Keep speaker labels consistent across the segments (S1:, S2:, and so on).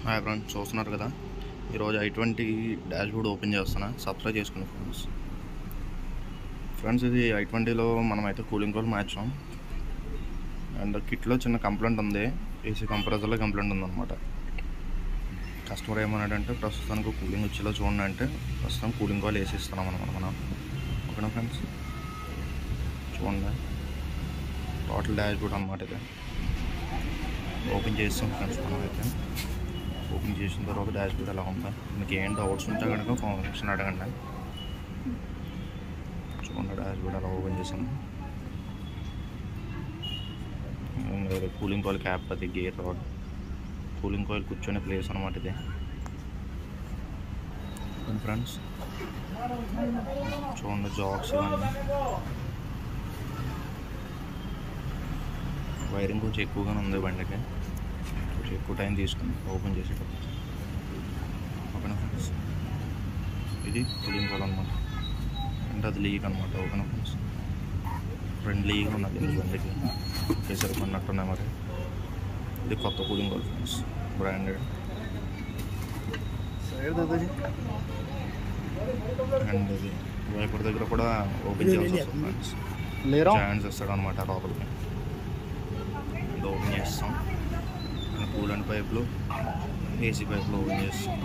S1: Hi friends, చూస్తున్నారు కదా. ఈరోజు i20 డాష్బోర్డ్ ఓపెన్ చేస్తున్నా. సబ్స్క్రైబ్ చేసుకుని ఫ్రెండ్స్. ఇది i20లో మనమైతే కూలింగ్ కాయిల్ మార్చాం. అండ్ కిట్లో చిన్న కంప్లైంట్ ఉంది. ఏసీ కంప్రెసర్లో కంప్లైంట్ ఉందన్నమాట. కస్టమర్ ఏమన్నాడంటే ప్రస్తుతానికి కూలింగ్ వచ్చేలా చూడండి అంటే ప్రస్తుతం కూలింగ్ కాయిల్ వేసి ఇస్తున్నాం అనమాట మనం. ఓకేనా ఫ్రెండ్స్, చూడండి టోటల్ డాష్బోర్డ్ అనమాట. ఇది ఓపెన్ చేస్తాం ఫ్రెండ్స్. మనమైతే ఓపెన్ చేసిన తర్వాత డాష్బోర్డ్ ఎలా ఉందా, మీకు ఏం డౌట్స్ ఉంటే కనుక ఫోన్ అడగండి. చూడండి డాష్బోర్డ్ అలా ఓపెన్ చేసాను. కూలింగ్ కాయిల్ క్యాప్, అది గేర్ రాడ్, కూలింగ్ కాయిల్ కూర్చొని ప్లేస్ అనమాట ఇది ఫ్రెండ్స్. చూడండి జాక్స్ ఇవన్నీ. వైరింగ్ కొంచెం ఎక్కువగానే ఉంది బండికి, కొంచెం ఎక్కువ టైం తీసుకుంది ఓపెన్ చేసేటప్పుడు. ఓకేనా ఫ్రెండ్స్, ఇది కూలింగ్ కాయిల్ అనమాట. అంటే అది లీక్ అనమాట. ఓకేనా ఫ్రెండ్స్, 2 లీక్ ఉన్నది ఈ బండికి, ఒకేసారి కొన్నట్టున్నాయి మరి. ఇది కొత్త cooling coil friends, branded. And ఇది వైపర్ దగ్గర కూడా ఓపెన్ చేయాల్సి వస్తుంది ఫ్రెండ్స్. జాయింట్స్ ఇస్తాడు అనమాట లోపలికి. ఇది ఓపెన్ చేస్తాం. కూలెంట్ పైపులు, ఏసీ పైపులు ఓపెన్ చేస్తాం.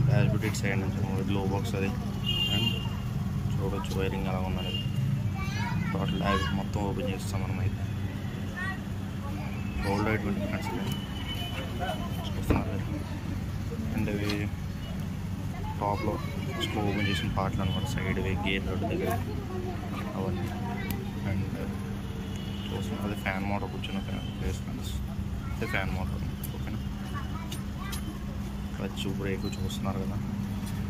S1: డాష్బోర్డ్ ఇటు సైడ్ నుంచి గ్లో బాక్స్ అది. అండ్ చూడవచ్చు వైరింగ్ ఎలా ఉందనేది. టోటల్ డాష్బోర్డ్ మొత్తం ఓపెన్ చేస్తాం మనం అయితే. గోల్డ్ i20 ఫ్రెండ్స్ చూస్తున్నారు. అండ్ ఇవి టాప్లో స్లో ఓపెన్ చేసిన పార్ట్లు అనమాట. సైడ్ గేర్ రోడ్డు దగ్గర అవన్నీ. అండ్ చూస్తున్నాం అది ఫ్యాన్ మోటార్ కూర్చున్న ప్లేస్ ఫ్రెండ్స్. అది ఫ్యాన్ మోటార్. ఓకేనా, క్లచ్ బ్రేక్ చూస్తున్నారు కదా.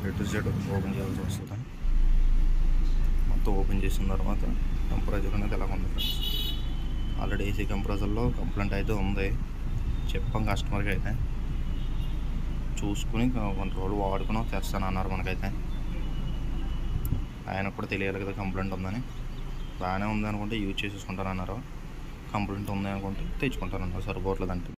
S1: ఎటు సైడ్ ఓపెన్ చేయాల్సి వస్తుంది. మొత్తం ఓపెన్ చేసిన తర్వాత టెంపరేచర్ అనేది ఎలా ఉంది ఫ్రెండ్స్. ఆల్రెడీ ఏసీ కంప్రెసర్లో కంప్లైంట్ అయితే ఉంది. చెప్పాం కస్టమర్కి అయితే, చూసుకుని కొన్ని రోజులు వాడుకుని తెస్తాను అన్నారు మనకైతే. ఆయన కూడా తెలియాలి కదా కంప్లైంట్ ఉందని. బాగానే ఉంది అనుకుంటే యూజ్ చేసేసుకుంటాను అన్నారు. కంప్లైంట్ ఉంది అనుకుంటే తెచ్చుకుంటాను అన్నారు. సరిపోవట్లేదంటే